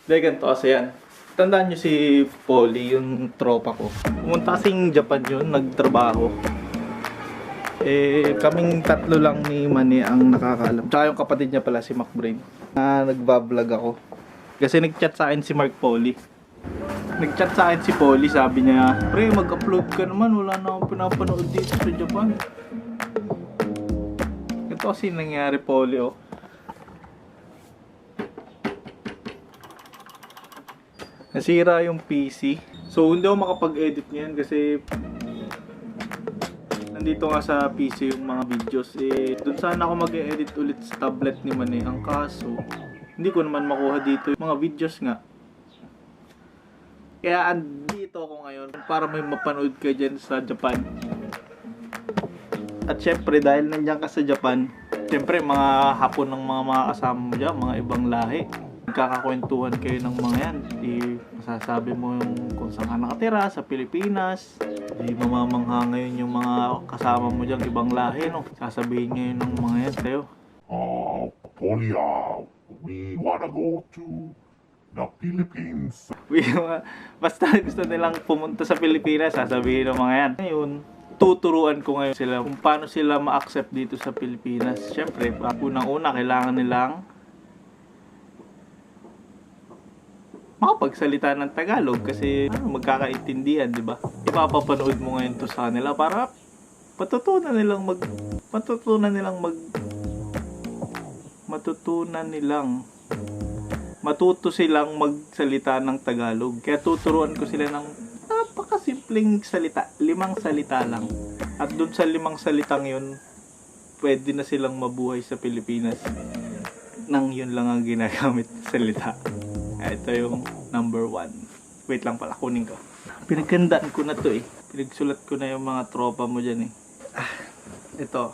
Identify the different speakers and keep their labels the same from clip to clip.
Speaker 1: Dahil ganito kasi yan. Tandaan nyo si Polly, yung tropa ko. Pumunta kasing Japan yun, nagtrabaho. Kaming tatlo lang ni Manny ang nakakaalam. Tsaka yung kapatid niya pala, si MacBrain. Nagbablog ako. Kasi nag-chat sa akin si Mark Polly. Nag-chat sa akin si Polly, sabi niya, pre, mag-upload ka naman, wala na akong pinapanood dito sa Japan. Ito kasi nangyari, Polly, oh. Nasira yung PC. So, hindi ako makapag-edit niyan kasi nandito nga sa PC yung mga videos. Doon sana ako mag-edit ulit sa tablet ni Manny. Ang kaso, hindi ko naman makuha dito yung mga videos nga. Kaya andito ako ngayon para may mapanood ka dyan sa Japan. At syempre, dahil nandiyan ka sa Japan, syempre, mga hapon ng mga kasama mo dyan, mga ibang lahi. Magkakakwentuhan kayo ng mga yan. Masasabi mo yung kung saan ka nakatira sa Pilipinas. Mamamangha ngayon yung mga kasama mo dyan, ibang lahi, no? Sasabihin ngayon ng mga yan sa'yo.
Speaker 2: Polly, we wanna go to the Philippines.
Speaker 1: Basta gusto nilang pumunta sa Pilipinas, sasabihin ng mga yan. Ngayon, tuturuan ko ngayon sila kung paano sila ma-accept dito sa Pilipinas. Siyempre, unang-una, kailangan nilang makapagsalita ng Tagalog kasi magkakaintindihan, di ba? Ipapapanood mo ngayon to sa kanila para matutunan nilang matuto silang magsalita ng Tagalog. Kaya tuturuan ko sila ng napakasimpleng salita, 5 salita lang. At dun sa 5 salitang yun, pwede na silang mabuhay sa Pilipinas nang yun lang ang ginagamit na salita. Ito yung number 1. Wait lang pala, kunin ko. Pinagkandaan ko na to eh. Pinagsulat ko na yung mga tropa mo dyan eh. Ito.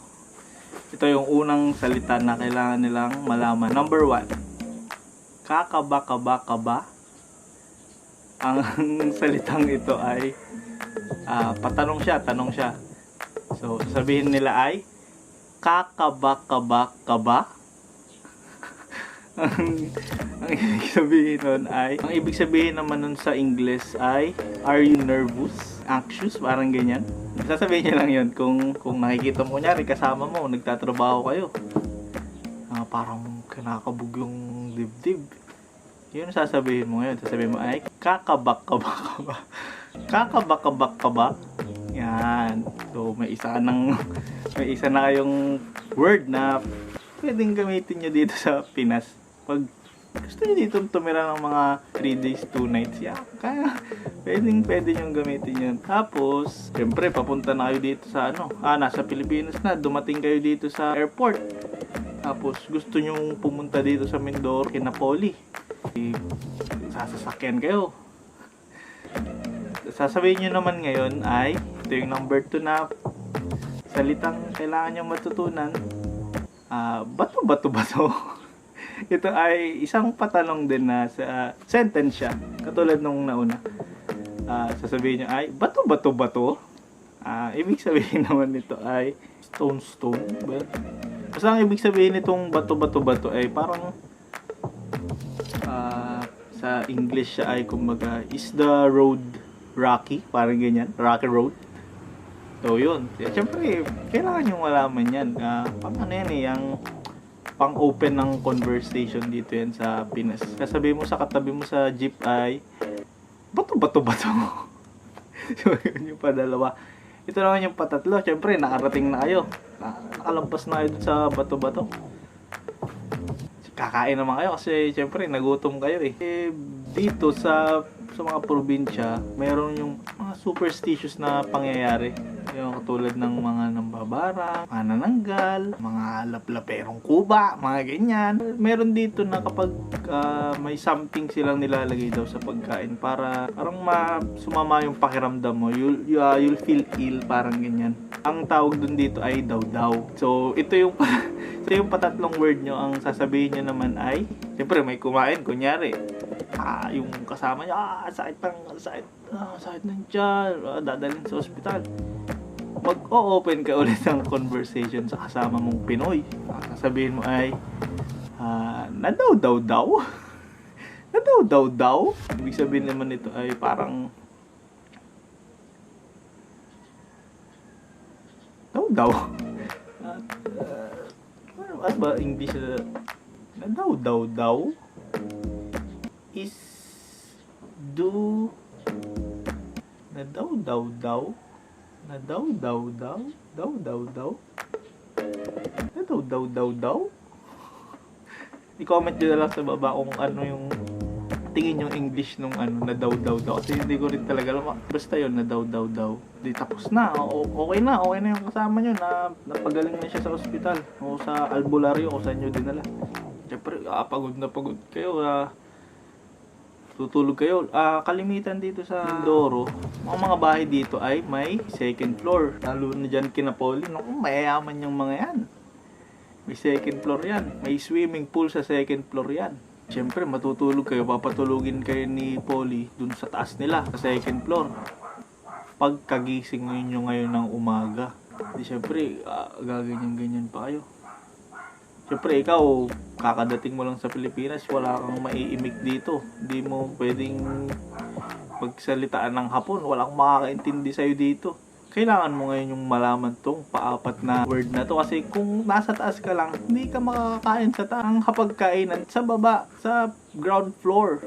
Speaker 1: Ito yung unang salita na kailangan nilang malaman. Number 1. Kakaba-kaba-kaba. Ang salitang ito ay tanong siya. So, sasabihin nila ay kakaba-kaba-kaba. Ang ibig sabihin nun ay, ang ibig sabihin naman nun sa English ay, are you nervous? Anxious? Parang ganyan. Sasabihin niya lang yun kung nakikita mo, kunyari kasama mo, nagtatrabaho kayo. Parang kinakabog yung dibdib. Yun sasabihin mo ngayon. Sasabihin mo ay, kakabak-kabak-kaba. Kakabak-kabak-kaba. Yan. So, may isa na kayong word na pwedeng gamitin nyo dito sa Pinas. Pag gusto nyo dito tumira ng mga 3 days, 2 nights, kaya pwede nyo gamitin yun. Tapos, syempre, papunta na kayo dito sa nasa Pilipinas na, dumating kayo dito sa airport. Tapos, gusto nyo pumunta dito sa Mindoro, kina Polly. Sasasakyan kayo. Sasabihin nyo naman ngayon ay, ito yung number 2 na salitang kailangan nyo matutunan. Bato. Ito ay isang patanong din na sa sentence siya. Katulad nung nauna. Sasabihin niya ay bato. Ibig sabihin naman nito ay stone. Basta ang ibig sabihin nitong bato ay parang sa English siya ay kumbaga, is the road rocky? Parang ganyan. Rocky road. So yun. Siyempre, kailangan nyo malaman yan. Yung pang-open ng conversation dito yan sa Pinas. Sasabihin mo sa katabi mo sa jeep ay bato. So, yun yung padalawa. Ito naman yung patatlo. Siyempre, nakarating na kayo. Nakalampas na kayo sa bato. Kakain naman kayo kasi siyempre, nagutom kayo eh. Dito sa mga probinsya, mayroon yung mga superstitious na pangyayari. Yung katulad ng mga nambabara, mga nananggal, mga laplaperong kuba, mga ganyan. Meron dito na kapag may something silang nilalagay daw sa pagkain para parang sumama yung pakiramdam mo, you'll feel ill, parang ganyan. Ang tawag dun dito ay daw. So, ito yung patatlong word nyo. Ang sasabihin nyo naman ay, siyempre may kumain, kunyari, yung kasama niya, sakit ng tiyan, dadalhin sa ospital. Mag-o-open ka ulit ng conversation sa kasama mong Pinoy. Sasabihin mo ay, nadaw. Nadaw-daw-daw? Ibig sabihin naman nito ay parang daw-daw. At, ano ba English na daw-daw-daw? Is do na daw-daw-daw? Na daw-daw-daw? Daw-daw-daw? Na daw-daw-daw-daw? I-comment nyo na lang sa baba kung ano yung tingin yung English nung ano na daw-daw-daw. Kasi hindi ko rin talaga alam. Basta yun na daw-daw-daw. Di tapos na. Okay na yung kasama nyo na napagaling na siya sa ospital. O sa albularyo o sa inyo dinala. Siyempre, pagod na pagod kayo. Tutulog kayo. Kalimitan dito sa Mindoro, mga bahay dito ay may second floor. Lalo na dyan kina Pauline. Naku, mayayaman yung mga yan. May second floor yan. May swimming pool sa second floor yan. Siyempre, matutulog kayo. Papatulugin kayo ni Polly dun sa taas nila, sa second floor. Pagkagising nyo ngayon ng umaga, di siyempre, gaganyan-ganyan pa kayo. Siyempre, ikaw, kakadating mo lang sa Pilipinas, wala kang maiimik dito. Hindi mo pwedeng magsalitaan ng Hapon. Wala kang makakaintindi sa'yo dito. Kailangan mo ngayon yung malaman tong paapat na word na to. Kasi kung nasa taas ka lang, hindi ka makakakain sa taas. Ang hapagkainan sa baba, sa ground floor.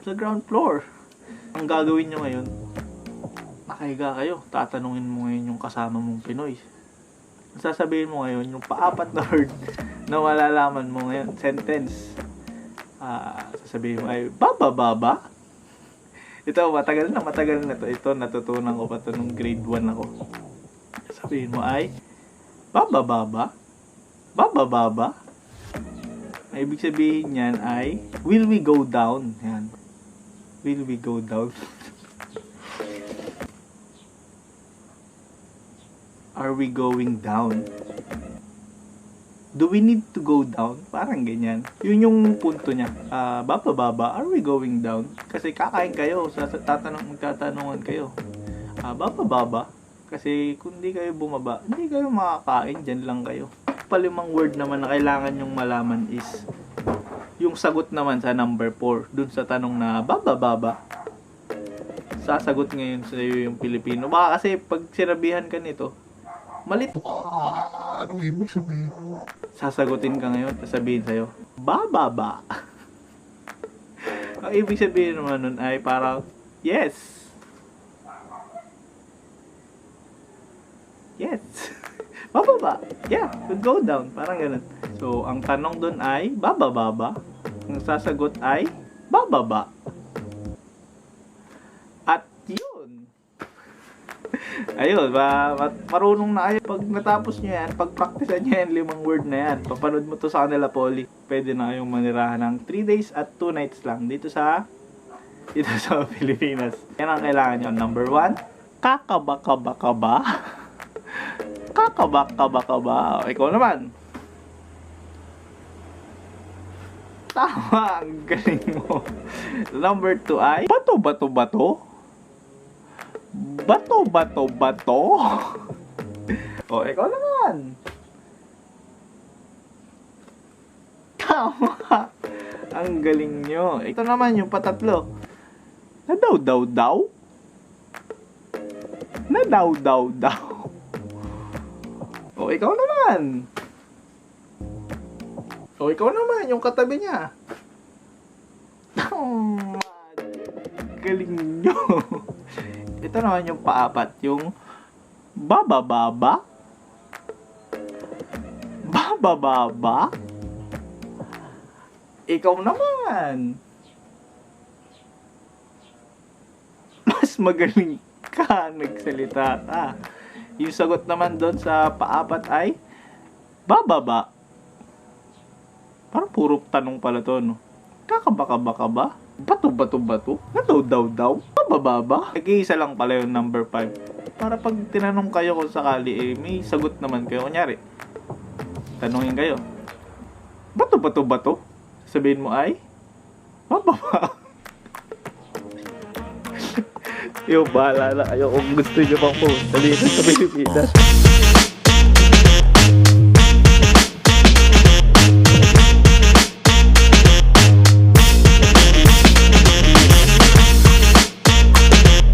Speaker 1: Sa ground floor. Ang gagawin nyo ngayon, nakahiga kayo. Tatanungin mo ngayon yung kasama mong Pinoy. Sasabihin mo ngayon yung paapat na word na malalaman mo ngayon. Sentence. Sasabihin mo ay, baba. Ito, matagal na to. Ito, natutunan ko pa to nung grade 1 ako. Sabihin mo ay, baba. Ay, ibig sabihin niyan ay, will we go down? Yan. Will we go down? Are we going down? Do we need to go down? Parang ganyan. Yun yung punto niya. Baba, are we going down? Kasi kakain kayo. Magtatanungan kayo. Baba. Kasi kung di kayo bumaba, hindi kayo makakain. Dyan lang kayo. Palimang word naman na kailangan yung malaman is yung sagot naman sa number 4. Dun sa tanong na baba. Sasagot ngayon sa iyo yung Pilipino. Baka kasi pag sinabihan ka nito, malit.
Speaker 2: Anong ibig sabihin?
Speaker 1: Sasagutin ka ngayon, sasabihin sa'yo, baba. Ang ibig sabihin naman nun ay parang, yes. Bababa. Yeah, we'll go down. Parang ganun. So, ang tanong dun ay, baba. Ang sasagot ay, bababa. At yun. Ayun, marunong na kayo. Pag natapos nyo yan, pag-practicean nyo yan, 5 word na yan. Papanood mo to sa kanila, Polly. Pwede na kayong manirahan ng 3 days at 2 nights lang dito sa Pilipinas. Yan ang kailangan nyo. Number 1, kakaba. Ikaw naman. Tama, ang galing mo. Number 2 ay, bato. O, ikaw naman. Tama. Ang galing nyo. Ito naman yung patatlo. Nadaw-daw-daw. O, ikaw naman. Yung katabi niya. Tama. Galing nyo. Ito naman yung paapat, yung baba. Ikaw naman. Mas magaling ka, nagsalita ka. Yung sagot naman doon sa paapat ay bababa. Parang puro tanong pala to, no? Kakabaka ba? Bato. Nadaw-daw. Bababa. Nag-iisa lang pala yung number 5. Para pag tinanong kayo kung sakali, may sagot naman kayo. Kunyari, tanungin kayo, bato. Sabihin mo ay, bababa. Yung bahala na kayo kung gusto nyo pang pumunta dito sa Pilipinas.